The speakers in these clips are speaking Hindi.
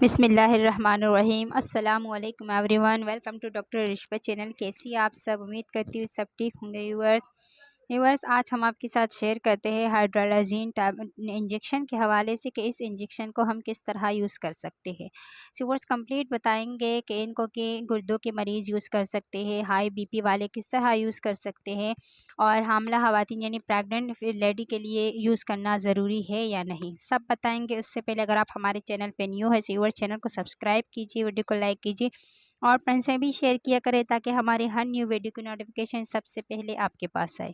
बिस्मिल्लाहिर्रहमानिर्रहीम अस्सलामुअलैकुम एवरीवन। वेलकम टू डॉक्टर रिश्वत चैनल। कैसी आप सब? उम्मीद करती हूँ सब ठीक होंगे। व्यूअर्स आज हम आपके साथ शेयर करते हैं हाइड्रोलाजीन इंजेक्शन के हवाले से कि इस इंजेक्शन को हम किस तरह यूज़ कर सकते हैं। व्यूअर्स कंप्लीट बताएंगे कि इनको कि गुर्दों के मरीज़ यूज़ कर सकते हैं, हाई बीपी वाले किस तरह यूज़ कर सकते हैं, और हामला खवातीन यानी प्रेग्नेंट लेडी के लिए यूज़ करना ज़रूरी है या नहीं, सब बताएंगे। उससे पहले अगर आप हमारे चैनल पे न्यू है व्यूअर्स चैनल को सब्सक्राइब कीजिए, वीडियो को लाइक कीजिए और फ्रेंड्स से भी शेयर किया करें ताकि हमारे हर न्यू वीडियो की नोटिफिकेशन सबसे पहले आपके पास आए।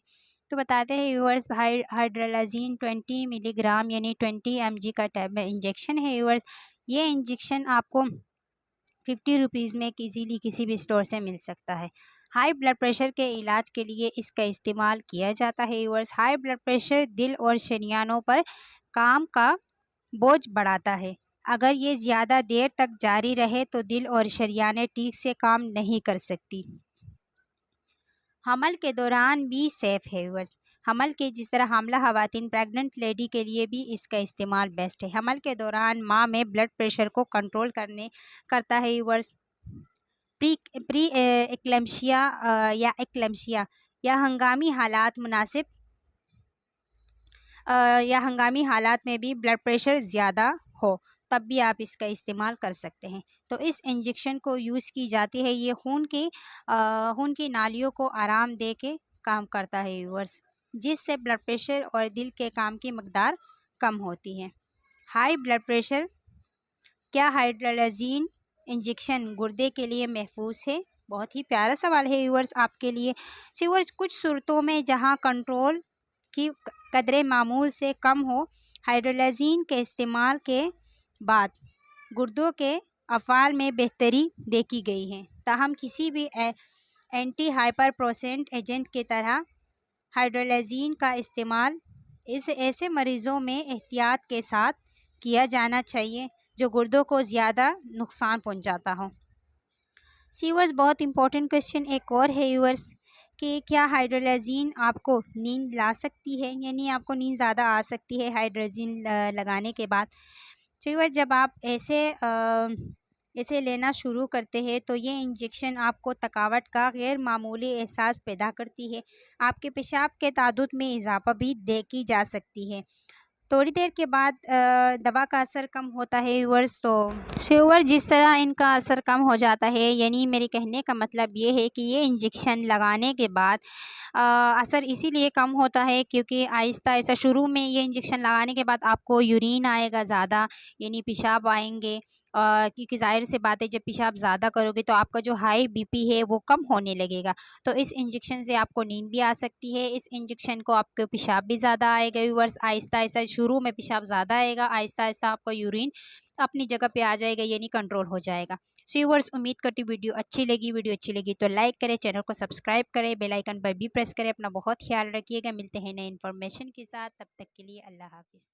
तो बताते हैं व्यूअर्स, हाइड्रोलाजीन 20 मिलीग्राम यानी 20 mg का टैब इंजेक्शन है व्यूअर्स। ये इंजेक्शन आपको 50 रुपीज़ में ईजीली किसी भी स्टोर से मिल सकता है। हाई ब्लड प्रेशर के इलाज के लिए इसका इस्तेमाल किया जाता है व्यूअर्स। हाई ब्लड प्रेशर दिल और शरीयानों पर काम का बोझ बढ़ाता है। अगर ये ज़्यादा देर तक जारी रहे तो दिल और शरीयानें ठीक से काम नहीं कर सकती। हमल के दौरान भी सेफ़ है व्यूअर्स। हमल के जिस तरह हामला खवातीन प्रेग्नेंट लेडी के लिए भी इसका इस्तेमाल बेस्ट है। हमल के दौरान माँ में ब्लड प्रेशर को कंट्रोल करता है व्यूअर्स। प्री एक्लेम्शिया या एक्लेम्शिया या हंगामी हालात या हंगामी हालात में भी ब्लड प्रेशर ज़्यादा हो तब भी आप इसका इस्तेमाल कर सकते हैं। तो इस इंजेक्शन को यूज़ की जाती है। ये खून की नालियों को आराम दे के काम करता है व्यूअर्स, जिससे ब्लड प्रेशर और दिल के काम की मकदार कम होती है। हाई ब्लड प्रेशर, क्या हाइड्रोलाजीन इंजेक्शन गुर्दे के लिए महफूज है? बहुत ही प्यारा सवाल है व्यूअर्स आपके लिए। व्यूअर्स कुछ सूरतों में जहां कंट्रोल की कदरे मामूल से कम हो, हाइड्रोलाजीन के इस्तेमाल के बाद गुर्दों के अफ़ाल में बेहतरी देखी गई है। ताहम किसी भी एंटी हाइपरप्रोसेंट एजेंट की तरह हाइड्रोलाजीन का इस्तेमाल ऐसे मरीज़ों में एहतियात के साथ किया जाना चाहिए जो गुर्दों को ज़्यादा नुकसान पहुंचाता हो। व्यूअर्स बहुत इंपॉर्टेंट क्वेश्चन एक और है व्यूअर्स कि क्या हाइड्रोलाजीन आपको नींद ला सकती है, यानी आपको नींद ज़्यादा आ सकती है हाइड्रोलाजीन लगाने के बाद। व्यूअर्स जब आप ऐसे लेना शुरू करते हैं तो ये इंजेक्शन आपको थकावट का गैर मामूली एहसास पैदा करती है। आपके पेशाब के तादाद में इजाफा भी देखी जा सकती है। थोड़ी देर के बाद दवा का असर कम होता है व्यूअर्स। तो व्यूअर्स जिस तरह इनका असर कम हो जाता है, यानी मेरे कहने का मतलब ये है कि ये इंजेक्शन लगाने के बाद असर इसीलिए कम होता है क्योंकि आहिस्ता आहिस्ता शुरू में ये इंजेक्शन लगाने के बाद आपको यूरिन आएगा ज़्यादा, यानी पेशाब आएंगे, क्योंकि ज़ाहिर सी बात है जब पेशाब ज़्यादा करोगे तो आपका जो हाई बीपी है वो कम होने लगेगा। तो इस इंजेक्शन से आपको नींद भी आ सकती है। इस इंजेक्शन को आपको पेशाब भी ज़्यादा आएगा व्यूअर्स। आहिस्ता आहिस्ता शुरू में पेशाब ज़्यादा आएगा, आहिस्ता आहिस्ता आपका यूरिन अपनी जगह पे आ जाएगा, यानी कंट्रोल हो जाएगा। सो व्यूअर्स उम्मीद करती हूँ वीडियो अच्छी लगी तो लाइक करें, चैनल को सब्सक्राइब करें, बेल आइकन पर भी प्रेस करें। अपना बहुत ख्याल रखिएगा। मिलते हैं नए इन्फॉर्मेशन के साथ, तब तक के लिए अल्लाह हाफिज़।